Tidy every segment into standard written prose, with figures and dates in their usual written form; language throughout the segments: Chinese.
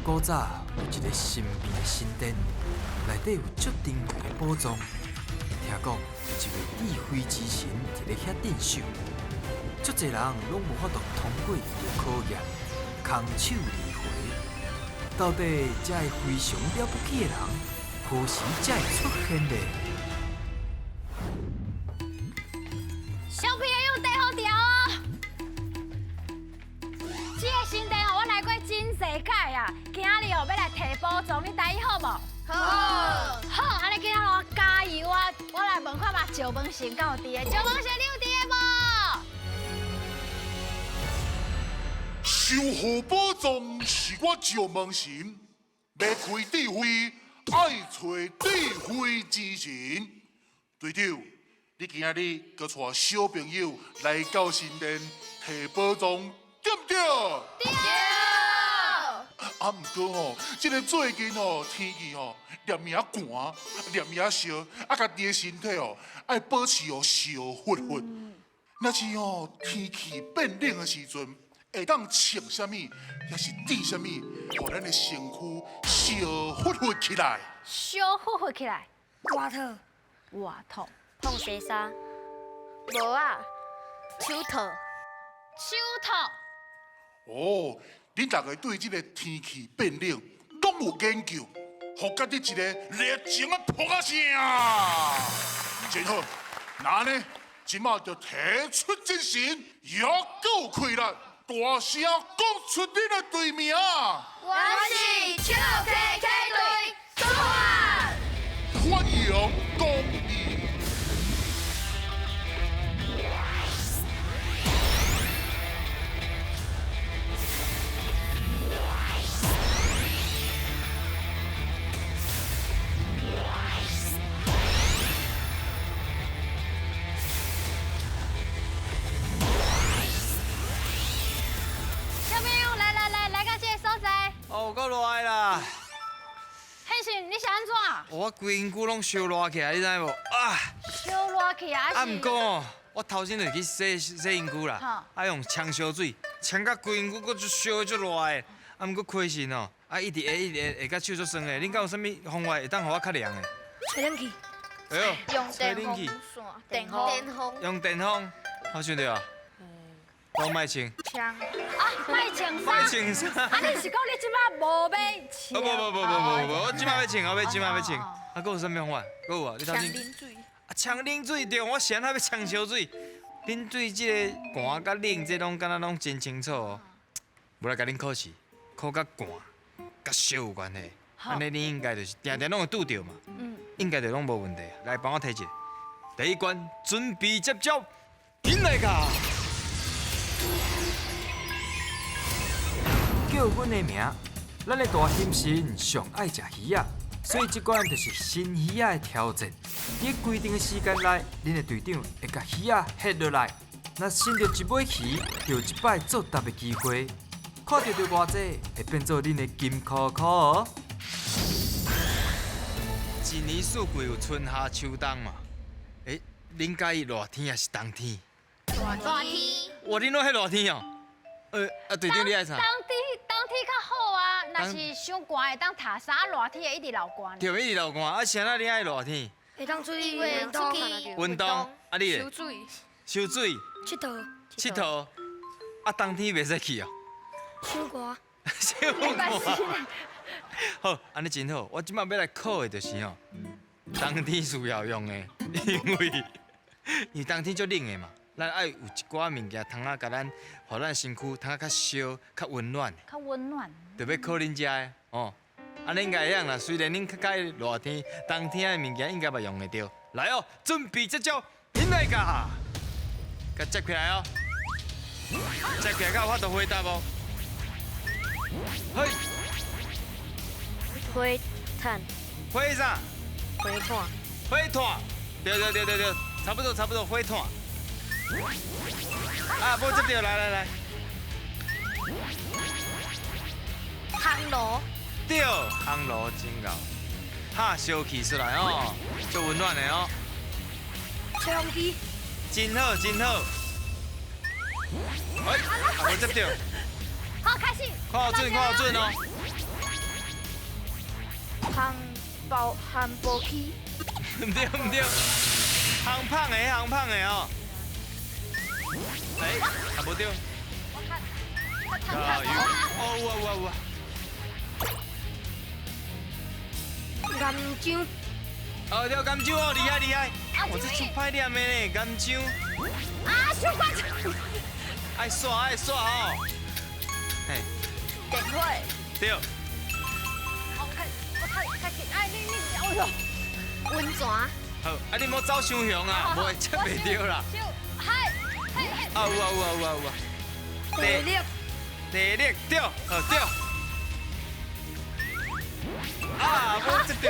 古早有一个神秘的神殿，内底有足珍贵的宝藏。听讲有一位智慧之神伫咧遐镇守，足侪人拢无法度通过伊的考验，空手而回。到底这个非常了不起的人，何时才会出现呢？小朋友带好调哦！这个神殿哦，我来过真侪届啊，今日哦要来摕宝藏，你答应好无？好。好，安尼今仔咯加油啊！我来问看嘛，石门神敢有伫的？石门神你有伫的无？守护宝藏是我石门神，要开智慧，爱找智慧之神。队长，你今仔日搁带小朋友来到神殿摕宝藏，对不对？对。啊，毋过吼，即个最近吼天气吼，黏命寒，黏命烧，啊，家己的身体哦，爱保持哦烧乎乎。若是哦天气变冷的时阵，会当穿啥物，也是滴啥物，互咱的身躯烧乎乎起来。烧乎乎起来，瓦特，外套、碰西沙，无啊，手套，手套。哦，恁大家对即个天气变冷拢有研究，互家己一个热情的扑啊声，真好。那呢，即马就提出精神，也够开力，大声讲出恁的队名。我是笑 KK 队，出发！欢迎光临。小朋友，来到这个所在。哦，有够热的啦！hen信，你是安怎？我规身躯拢烧热起来，你知无？啊！烧热起来啊，是？毋过哦，我头先就去洗身躯啦，啊用枪烧水，枪到规身躯搁烧得足热的，啊毋过亏神哦，啊一直下甲手足酸的。恁敢有啥物方法会当互我较凉的？吹冷气，哎呦，用吹冷气，电风，用电风，我想着啊，我莫穿，枪，卖穿莫衫。穿衫。啊，你是讲你即摆无要穿？不，我即摆要穿，我即摆要穿。啊，搁有啥物方法？搁有啊？你头先啉水，啊，呛冷水对，我先还要呛烧水。冷水即个寒甲冷，这拢敢若拢真清楚哦。无来甲恁考试，考甲寒、甲烧有关系。安尼你应该就是定定拢会拄着嘛。应该就拢无问题。来，帮我提一个。第一关，准备接招，进来ka！叫阮的名，咱的大心神上爱食鱼仔，所以这关就是新鱼仔的挑战。伫规定的时间内，恁的队长会甲鱼仔下落来。若伸到一尾鱼，就有一摆作答的机会。看到着偌济，会变做恁的金箍箍哦。一年四季有春夏秋冬嘛？恁介意热天还是冬天？大天，哇，恁拢迄热天哦？队长你爱啥？冬天较好啊，若是伤寒会当晒衫，热天会一直流汗。对，一直流汗，啊，谁那恁爱热天？会当出去因为运动出去运动，啊你咧？收水，游水、佚佗，佚佗，啊冬天袂使去哦。伤寒，小寒。好，安尼真好。我即摆要来考的就是哦，冬天需要用的，因为冬天足冷的嘛，咱爱有一寡物件通啊，甲咱，互咱身躯通啊较烧、较温暖，较温暖。特别靠恁遮的哦。安尼应该会样啦，虽然恁较介意热天，冬天的物件应该嘛用得着。来哦，准备接招，进来甲，甲接起来哦，接起来甲有法度回答无？嘿，灰炭，回啥？灰炭，灰炭，对，差不多灰炭。啊，无接着，来，烘炉，对，烘炉真够，哈烧气出来哦，足温暖的哦，吹风机，真好。哎，啊无接着，好，开始。看好准哦。汉堡鸡，唔对唔对，烘胖的哦。哎，啊无对。加油！哦有啊。岩浆，哦对，甘蔗哦，厉害！我这出歹念的呢，甘蔗。啊，小关。爱刷哦。嘿，电火，对。我看，哎，你，哎呦，温泉，好，啊你莫走伤凶啊，无会切袂着啦。嗨，啊有啊。地力，地力对，好对。啊，无接着，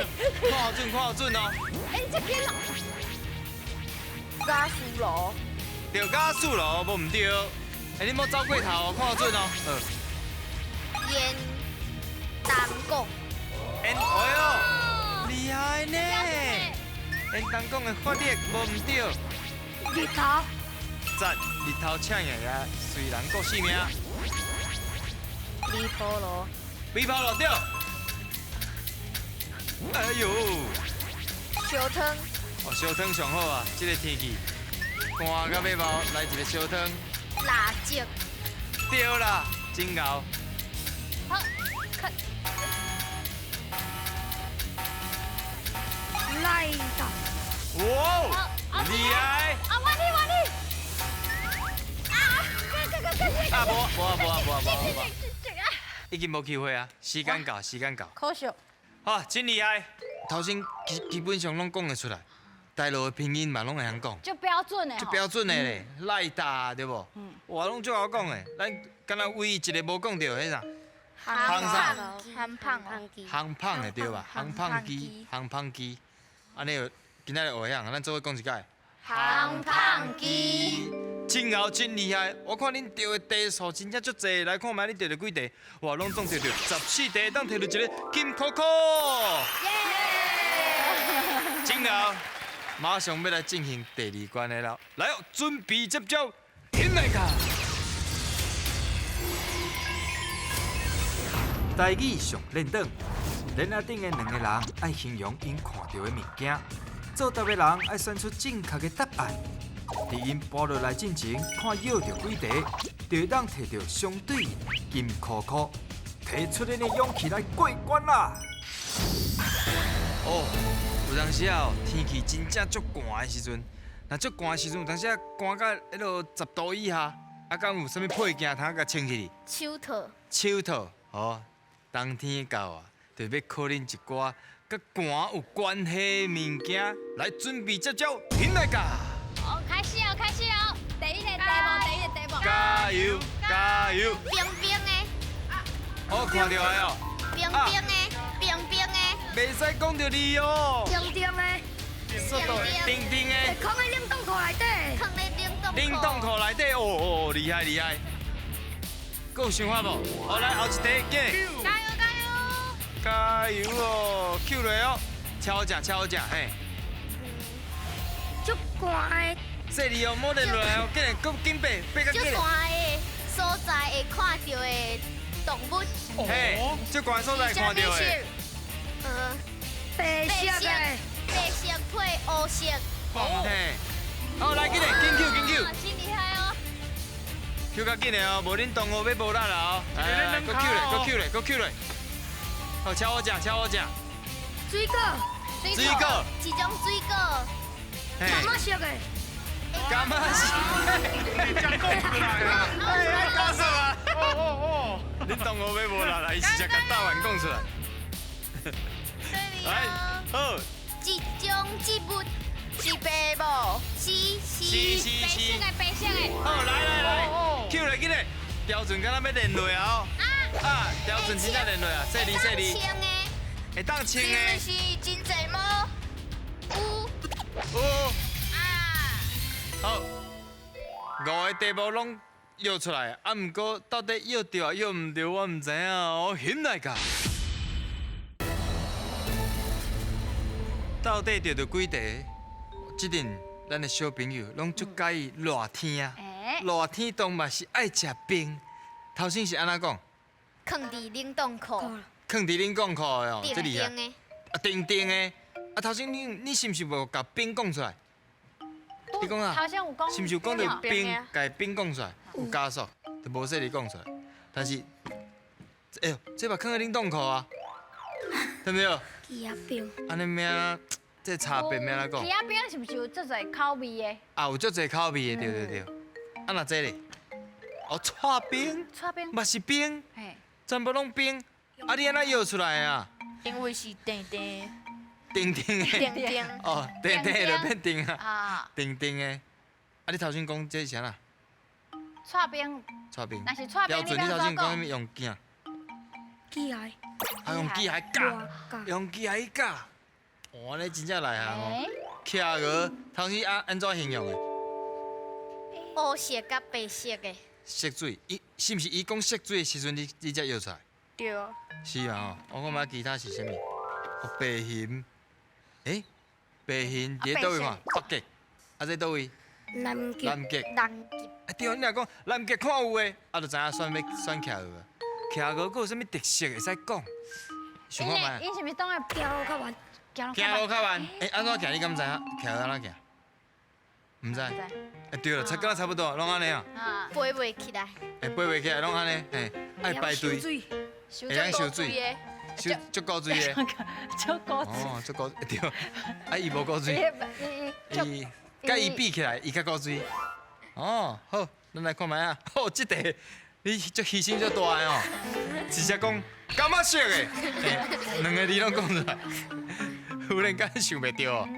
看好准哦。哎，这边了。加苏罗，着加速咯，无唔对。哎，你莫走过头哦，看好准哦。烟当贡，哎呦，厉害呢！因当讲的发力无唔对，日头，赞！日头请爷爷，虽然顾性命，微波炉，微泡落对。哎呦，烧汤，哦，烧汤上好啊！这个天气，寒甲尾毛来一个烧汤，辣椒，对啦，真牛！好，看。来到，哇，厉害！啊，我你。啊，啊，无，已经无机会啊！时间到。可惜。啊，真厉害！头先基本上拢讲得出来，台路的拼音嘛拢会晓讲，就标准的。就标准的咧，赖大对无？哇，拢最好讲的，咱敢若唯一一个无讲到迄啥，汉夯的对吧？夯胖鸡，安尼今仔日学样，咱做伙讲一解。汉胖鸡，真好真厉害！我看恁得的题数真正足济，来看卖你得了几题？哇，拢总得着14题，当摕到一个金扣扣。真好！马上要来进行第2关的了，来哦，准备接招，现来卡！台语上练档，连下顶的2个人爱形容因看到的物件，做答的人爱选出正确的答案。伫因播落来进前，看要着几题，就会当摕到相对金箍箍，提出恁的勇气来过关啦！哦，有当时啊，天气真正足寒的时阵，若足寒的时阵，有当时啊寒到迄落10度以下，啊，敢有啥物配件通甲穿起去？手套，手套，哦，冬天到啊，就要考恁一寡甲寒有关系的物件，来准备接招，现来甲！哦，开始哦，第一个题目。加油！冰冰的，哦，看到的哦，冰冰的，袂使讲着你哦，冰冰的，速度叮叮的，放在冷冻库内底，放在冷冻库内底，哦，厉害！还有想法无？好，来后一题，紧！加油哦！Q 落哦，超好食，嘿！足寒的，细粒哦，莫连落来哦，紧爬较紧。足寒的所在会看到的动物，嘿，足寒所在看到的，白色配黑色，嘿，好来，紧 Q，真厉害哦。 Q 较紧的哦，无恁同学要无力啦哦。来，搁 Q 咧，好，超好食。水果，水果，一种水果，嘿，感色的，干嘛是？你讲讲出来啊！告诉我。哦，恁同学要无力啦，伊是只甲答案讲出来。来，好。一种植物是白无，白色的。好，来，Q 咧，紧咧，标准敢若要练落啊！啊，标准真正练落啊，细哩。会当穿的。是真济毛，有好，5个题目拢约出来，啊，毋过到底约着啊约毋着，我毋知影哦。现来甲，到底着几题？即阵咱的小朋友拢足介意热天啊，热天当嘛是爱食冰。头先是安怎讲？放伫冷冻库，放伫冷冻库的哦，定这厉害。定的，定定的。啊，头先你是毋是无甲冰讲出来？你讲啊？头先有讲，是毋是有讲到冰，啊甲冰讲出来有加速，就无说你讲出来。但是，哎呦，这把放喺恁洞口啊，对不对？鸡鸭冰，安尼名，这差别名来讲鱼。仔饼是毋是有足侪口味的？啊，有足侪口味的，对。啊，那这咧？哦，串冰，串冰，嘛是冰，嘿，全部拢冰。啊，你安怎摇出来啊？因为是定定定定的。定定，哦，定定就变定啊，啊，定定的。啊，你头先讲这是啥啦？串冰，串冰。若是串冰，标准，你头先讲用镜，鸡鸭，啊用机械夹，用机械夹。哇，你真正厉害哦！哎，骑鹅，头先安怎形容的？黑色甲白色的，色水，是毋是伊讲色水的时阵，你才摇出来？对，是啊吼，我看卖其他是啥物？哦，白hình，白hình伫咧倒位看？北极，啊在倒位？南极，南极。南极啊对，你若讲南极看有诶，啊就知影选骑鹅啊。骑鹅佫有啥物特色会使讲？想看卖？因是毋是当个行路较慢，行路较慢，安怎行？你敢知影？骑鹅安怎行？毋知？对了，差不多，拢安尼啊。啊，飞袂起来，飞袂起来，拢安尼，爱排队，水，会晓收水，的，收足高水的。足高子，哦，足高对。啊，伊无高水，伊甲伊比起来，伊较高水。哦，好，咱来看卖啊。哦，即个你足牺牲足大的哦，直接讲感觉色的，两个字拢讲出来，忽然间想袂到哦，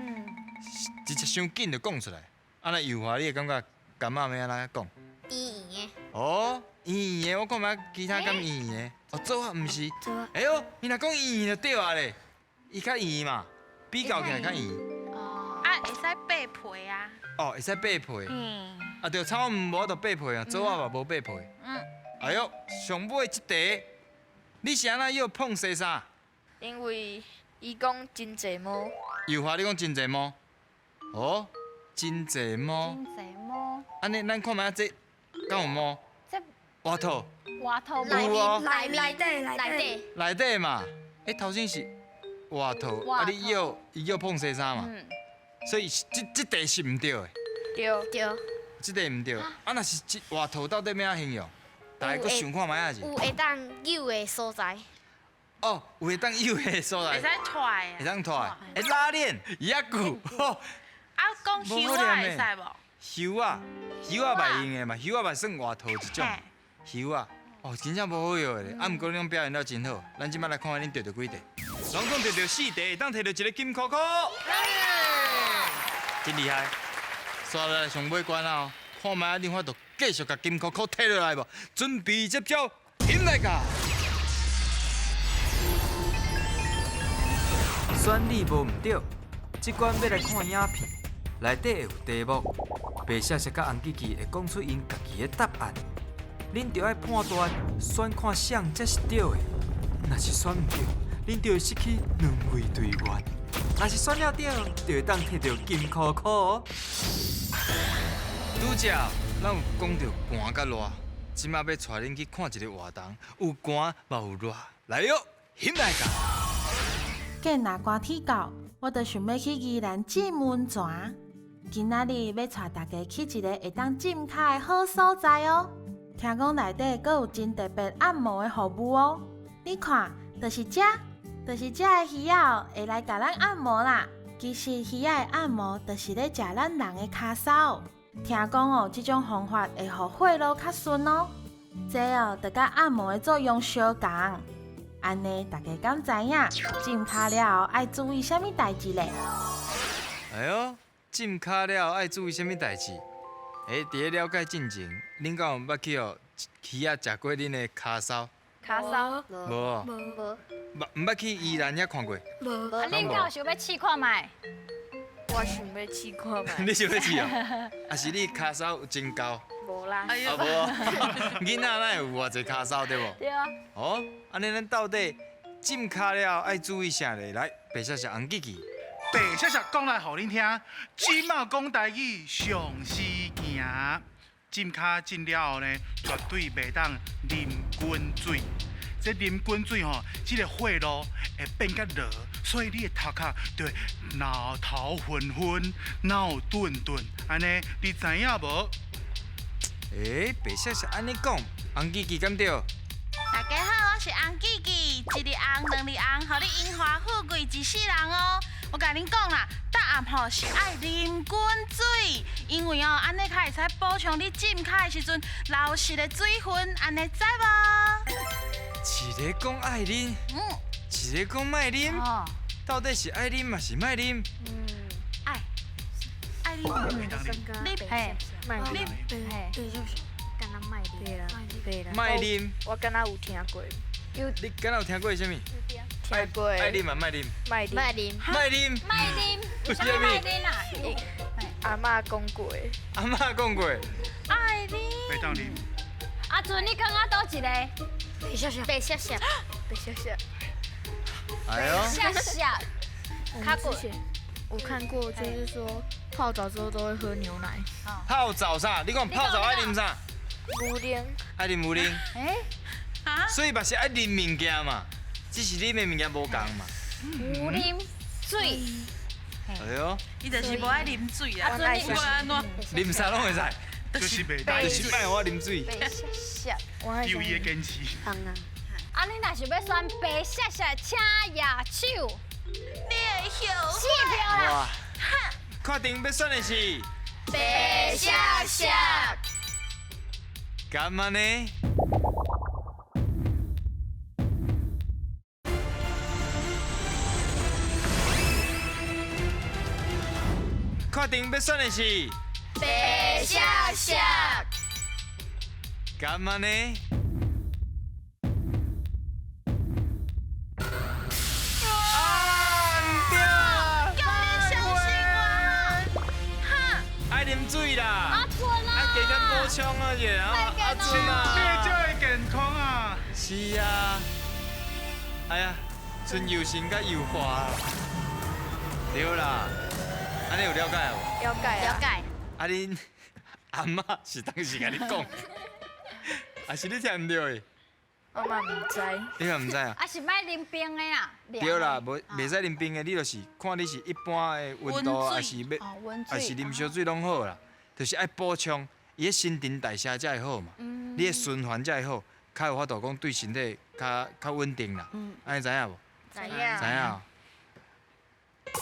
直接伤紧就讲出来。安尼油画你会感觉感觉要安怎讲？圆圆的，哦，圆圆的，我看卖其他敢圆圆的，哦，做啊毋是。做啊，哎呦，伊若讲圆就对啊咧，伊较圆嘛，比较起来较圆。哦，啊，会使掰皮啊，哦，会使掰皮。啊对，草毋无得掰皮啊，做啊嘛无掰皮。哎呦，上尾即题，你是安怎又碰西衫？因为伊讲真济毛，油画你讲真济毛。哦，真济毛。真侪毛，安尼咱看卖这敢有毛？这外套外头有哦，内底，内底，内底嘛。头先是外套，啊你伊又碰西衫嘛。所以即题是毋对的。对，即题毋对，啊，若是外套到底要怎形容？大家搁想看卖下是。有会当扭的所在，哦，有会当有的所在，踹会当拖，会拉链，也久。啊，讲休啊会使无？休啊袂用的嘛，休啊嘛算外套一种。休啊，哦，真正无好药的。啊，毋过恁表现得真好，咱即摆来看看恁得到几题。总共得到4题，会当摕到一个金箍箍。真厉害！刷来上尾关啊！看卖恁法度继续甲金箍箍摕落来无？准备接招，引来甲！选你无毋对，即关要来看影片，内底会有题目，白色色甲红记记会讲出因家己的答案，恁着爱判断，选看谁才是对的。若是选毋对，恁就会失去2位队员；若是选了对，就会当摕到金箍箍哦。拄则咱有讲到寒甲热，即马要带恁去看一个活动，有寒嘛有热，来哟，引来甲！见若寒天到，我就想要去宜兰浸温泉。今仔日要带大家去一个会当浸脚的好所在哦。听讲内底阁有真特别按摩的服务哦。你看，就是这的鱼仔会来甲咱按摩啦。其实鱼仔的按摩就是咧食咱人的骹梢。听讲哦，这种方法会互血路较顺哦。这哦，就甲按摩的作用相共。安尼，大家敢知影浸脚了后爱注意啥物代志咧？哎呦，浸脚了爱注意啥物代志？伫咧了解进前，恁敢有捌去哦鱼仔食过恁的骹梢？卡梢，无哦，毋捌去宜兰遐看过？无，啊，恁敢有想要试看卖？我想要试看卖，你想要去哦？啊是你骹梢有真高？无啦，哎呦，啊无，囡仔哪会有偌济骹梢对无？对啊，哦，安尼咱到底浸脚了爱注意啥咧？来，白色色红记记。白色色讲来，互恁听。即马讲台语上是行，浸脚浸了后呢，绝对袂当啉滚水。这啉滚水吼，这个火炉会变甲热，所以你的头壳就会脑头昏昏、脑顿顿，安尼你知影无？白雪是安尼讲，红记记敢对？大家好，我是红记记，一日红，两日红，互你荣华富贵一世人哦。我甲恁讲啦，答案吼是爱啉滚水，因为安尼才会使补充你浸脚的时阵流失的水分，安尼知无？一个讲爱啉，一个讲卖啉，到底是爱啉嘛是卖啉？爱啉，你嘿，你嘿，敢若卖啉。对啦，对啦。卖啉，我敢若有听过。你敢若有听过啥物？听过。爱啉嘛卖啉？卖啉。卖啉。卖啉，为啥卖啉啊？阿嬷讲过。阿嬷讲过。爱啉。袂当啉。阿俊，你讲我倒一个？白笑笑，白笑笑，白笑笑。哎呦。笑笑。看过。我看过，就是说泡澡之后都会喝牛奶。泡澡啥？你讲泡澡爱啉啥？牛奶。爱啉牛奶。啊？所以嘛是爱啉物件嘛，只是啉的物件无共嘛。有啉水。哎呦。伊就是无爱啉水啦。阿俊，你安怎？啉啥拢会使。就是袂当。就是卖我啉水。白笑笑。有伊的坚持。啊，你若是要选白笑笑，请亚手。你会晓？四票啦。哇！确定要选的是白笑笑。干嘛呢？确定要选的是白笑笑。干嘛呢？爱啉水啦！阿俊啊！爱加减补充啊，姐啊，阿俊啊！这才会健康啊！是啊，哎呀，春又新甲又花，对啦，安尼有了解无？了解了解。啊，恁阿嬷是当时甲你讲，还是你听唔到的？我嘛唔知。你嘛唔知啊？啊是卖啉冰的啊？对啦，袂使啉冰的，你就是看你是一般的温度，还是要，还是啉烧水拢好啦。就是爱补充，伊个新陈代谢才会好嘛，你个循环才会好，较有法度讲对身体较稳定啦。安尼知影无？知影。知影。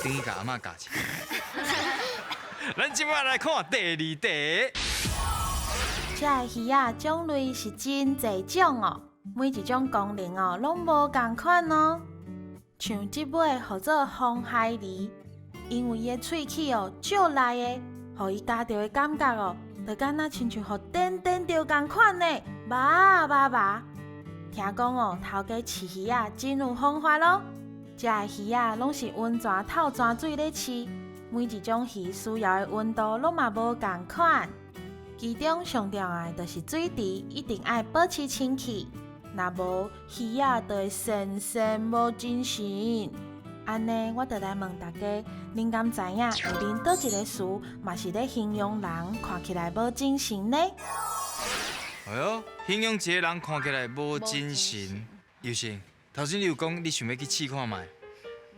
等于甲阿嬷教一下。咱即摆来看第二题。这个鱼仔种类是真侪种哦。每一种功能哦，拢无共款哦。像即尾号做红海狸，因为伊的喙齿哦足力的，互伊咬到的感觉哦，就敢若亲像互电电着共款呢，麻麻麻。听讲哦，头家饲鱼仔真有方法咯。这个鱼仔拢是温泉透泉水咧饲，每一种鱼需要的温度拢嘛无共款。其中上重要的就是水池一定爱保持清气。若无鱼仔就会神神无精神。安尼，我就来问大家，恁敢知影有恁倒一个词嘛是咧形容人看起来无精神呢？哎呦，形容一个人看起来无精神，又是头先你有讲你想要去试看卖，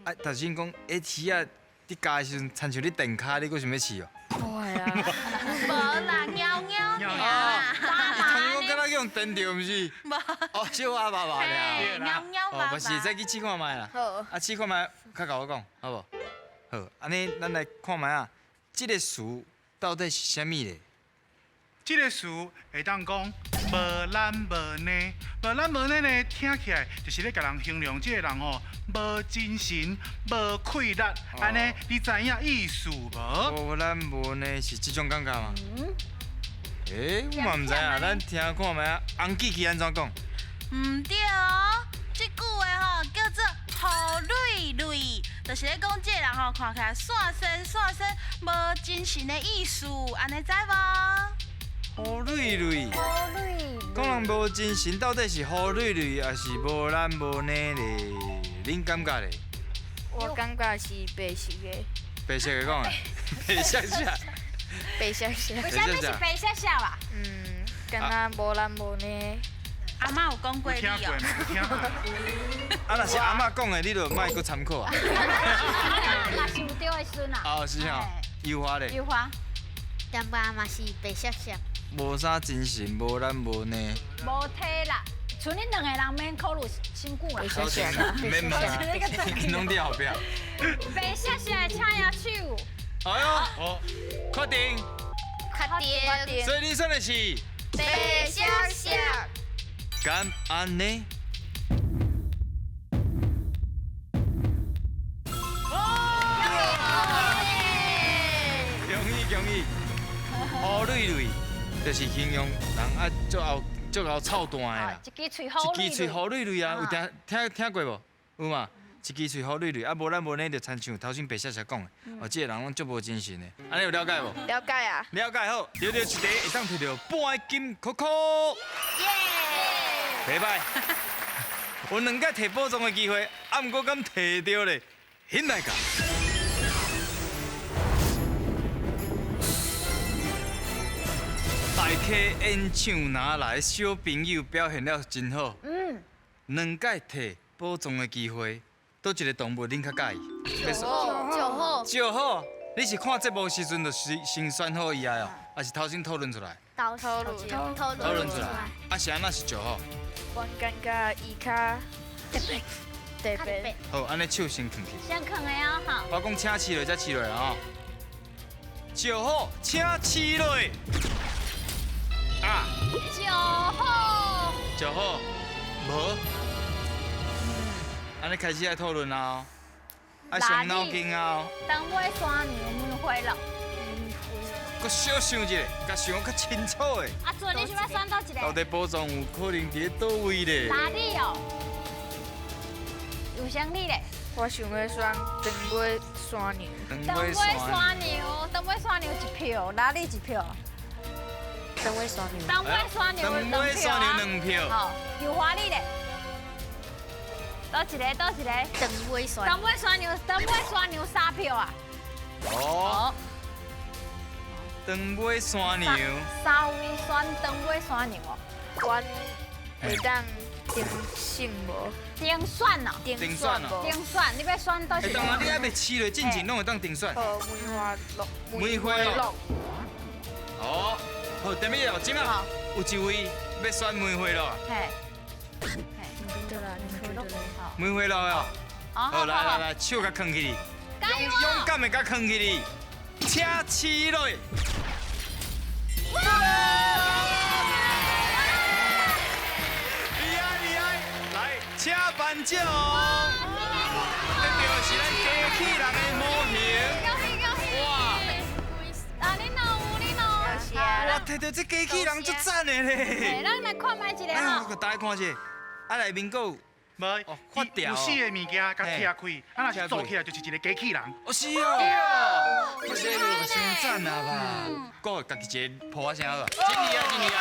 啊，头先讲鱼仔伫加的时阵亲像你电卡，你阁想要试哦？会啊。无啦，喵喵喵啦。我敢若用电着，毋是？无。哦，小阿爸爸俩。喵喵爸爸。哦，嘛是再去试看卖啦。好。啊，试看卖，较甲我讲，好无？好，安尼咱来看卖啊，这个词到底是啥物咧？这个词会当讲无男无女，无男无女呢，听起来就是咧甲人形容这个人吼无精神、无气力，安尼你知影意思无？无男无女是这种感觉吗？我嘛唔知啊，咱听看卖啊，红记记安怎讲？唔对哦，这句话吼叫做“好累累”，就是咧讲这个人吼看起来散身、无精神的意思，安尼知无？好累累，讲人无精神，到底是好累累，还是无男无女咧？恁感觉咧？我感觉是白色的。白色的讲啊，白色色。白笑笑。为啥物是白笑笑啊？敢若无男无女。阿妈有讲过你有听过哦。嘛？有听过。啊，若是阿嬷讲的，你就莫搁参考啊。嘛是有对的孙啊。哦，是哦，油花咧，油花，淡薄嘛是白色色，无啥精神，无咱无呢。无体啦。剩恁两个人免考虑辛苦啦。白色色的，免问啊，拢伫后壁。白色色的请野手，哎呦，哦，确定。确定。所以你选的是白色色，敢安呢？恭喜恭喜！好蕊蕊，就是形容人啊足够臭蛋的啦。一支喙好一支喙好蕊蕊啊，有听过无？有嘛？一支喙好蕊蕊，啊无咱无呢就亲像头先白色色讲的，哦，这个人拢足无精神的，安尼有了解无？了解啊。了解好，丢一题会当摕到半金扣扣。袂歹，有两届摕宝藏的机会，啊，毋过敢摕到咧，现来甲。大溪演唱拿来小朋友表现了真好。两届摕宝藏的机会，倒一个动物恁较介意？就好。就好。你是看节目时阵就是先选好以来哦，还是头先讨论出来？讨论出来。啊是安那是就好。我感觉伊较特别。好，安尼手先放去。先放的哦，哈。我讲请起落再起落啊！就好，请起落。啊，就好。就好，无。安尼开始来讨论啊！爱伤脑筋啊！当尾山牛门回了。搁小想一下，甲想较清楚的。啊，准你想要选到一到个？底宝藏有可能伫倒位咧？哪里哦？有啥你咧？我想要选长尾山牛。当尾山牛，当尾山牛一票，哪里一票？长尾山牛。当尾山牛当尾山牛2票。好，有华丽咧。倒一个，倒一个。长尾山。当尾山牛3票啊！哦。当尾山牛。 3位选当尾山牛哦。阮会当定性无？定选哦。定选哦。定选，你要选倒一个？当然，你还未试落进前，拢会当定选。梅花鹿。梅花鹿。哦，好，踮尾哦，即啊，有一位要选梅花鹿啊。嘿。对啦，你们对啦。梅花鹿哦。好，来，手甲扛起哩，勇敢的甲扛起哩，请起落。厉害！来，请颁奖。得到是咱机器人的模型。恭喜！哇！啊，你弄。哇，摕到这机器人足赞的咧。咱来看卖一个哎，吼。我大家看一下，啊内面有。无，发条有4个物件甲拆开，啊，若是做起来就是一个机器人。哦是哦，这个就先赞啊吧，我家己一个破啊声好啊，真厉害真厉害！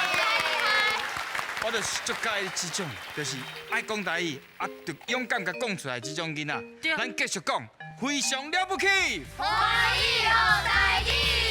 我就是足介这种，就是爱讲台语，啊，就勇敢甲讲出来这种囡仔，咱继续讲，非常了不起。欢喜好台语。